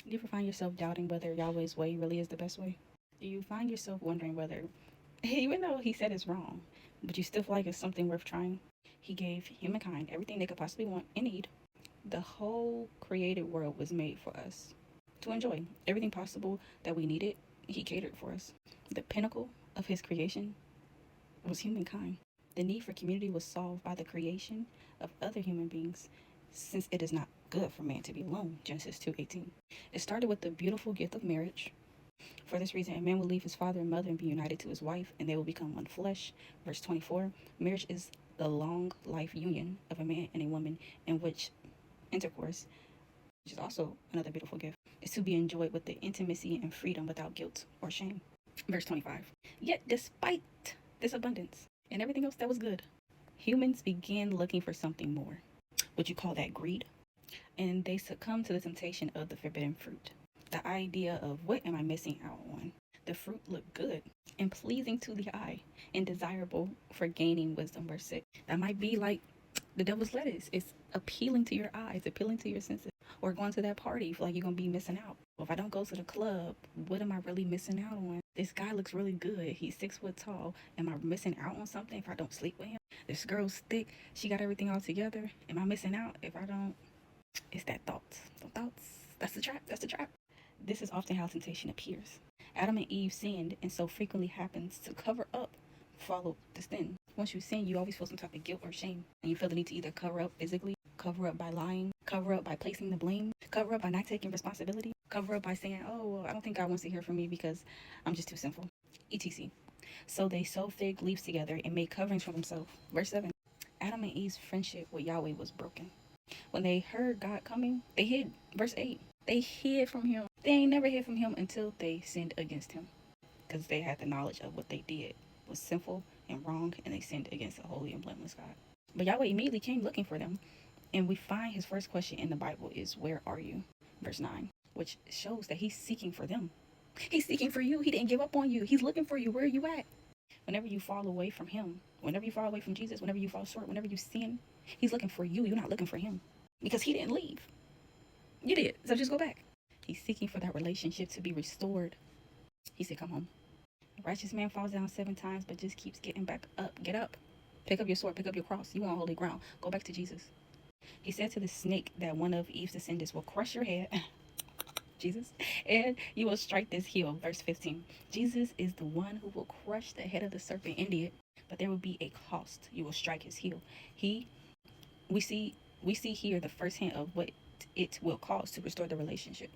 Do you ever find yourself doubting whether Yahweh's way really is the best way? Do you find yourself wondering whether, even though he said it's wrong, but you still feel like it's something worth trying? He gave humankind everything they could possibly want and need. The whole created world was made for us to enjoy. Everything possible that we needed, he catered for us. The pinnacle of his creation was humankind. The need for community was solved by the creation of other human beings, since it is not good for man to be alone. Genesis 2:18. It started with the beautiful gift of marriage. For this reason, a man will leave his father and mother and be united to his wife, and they will become one flesh. Verse 24. Marriage is the long life union of a man and a woman, in which intercourse, which is also another beautiful gift, is to be enjoyed with the intimacy and freedom without guilt or shame. Verse 25. Yet, despite this abundance and everything else that was good, humans began looking for something more. Would you call that greed? And they succumbed to the temptation of the forbidden fruit. The idea of what am I missing out on? The fruit looked good and pleasing to the eye and desirable for gaining wisdom. Verse 6. That might be like the devil's lettuce. It's appealing to your eyes, appealing to your senses. Or going to that party, you feel like you're going to be missing out. Well, if I don't go to the club, what am I really missing out on? This guy looks really good. He's 6 foot tall. Am I missing out on something if I don't sleep with him? This girl's thick. She got everything all together. Am I missing out if I don't? It's that thoughts. The thoughts. That's the trap. That's the trap. This is often how temptation appears. Adam and Eve sinned, and so frequently happens to cover up follow the sin. Once you sin, you always feel some type of guilt or shame, and you feel the need to either cover up physically, cover up by lying, cover up by placing the blame, cover up by not taking responsibility, cover up by saying, oh, well, I don't think God wants to hear from me because I'm just too sinful, etc. So they sewed fig leaves together and made coverings for themselves. Verse 7. Adam and Eve's friendship with Yahweh was broken. When they heard God coming, they hid. Verse 8. They hid from him. They ain't never hid from him until they sinned against him, because they had the knowledge of what they did was sinful and wrong, and they sinned against a holy and blameless God. But Yahweh immediately came looking for them, and we find his first question in the Bible is, where are you? Verse 9, which shows that he's seeking for them. He's seeking for you. He didn't give up on you. He's looking for you. Where are you at? Whenever you fall away from him, whenever you fall away from Jesus, whenever you fall short, whenever you sin, he's looking for you. You're not looking for him, because he didn't leave. You did. So just go back. He's seeking for that relationship to be restored. He said, come home. A righteous man falls down 7 times, but just keeps getting back up. Get up. Pick up your sword. Pick up your cross. You on holy ground. Go back to Jesus. He said to the snake that one of Eve's descendants will crush your head. Jesus. And you will strike this heel. Verse 15. Jesus is the one who will crush the head of the serpent in it, but there will be a cost. You will strike his heel. We see here the first hint of what it will cost to restore the relationship.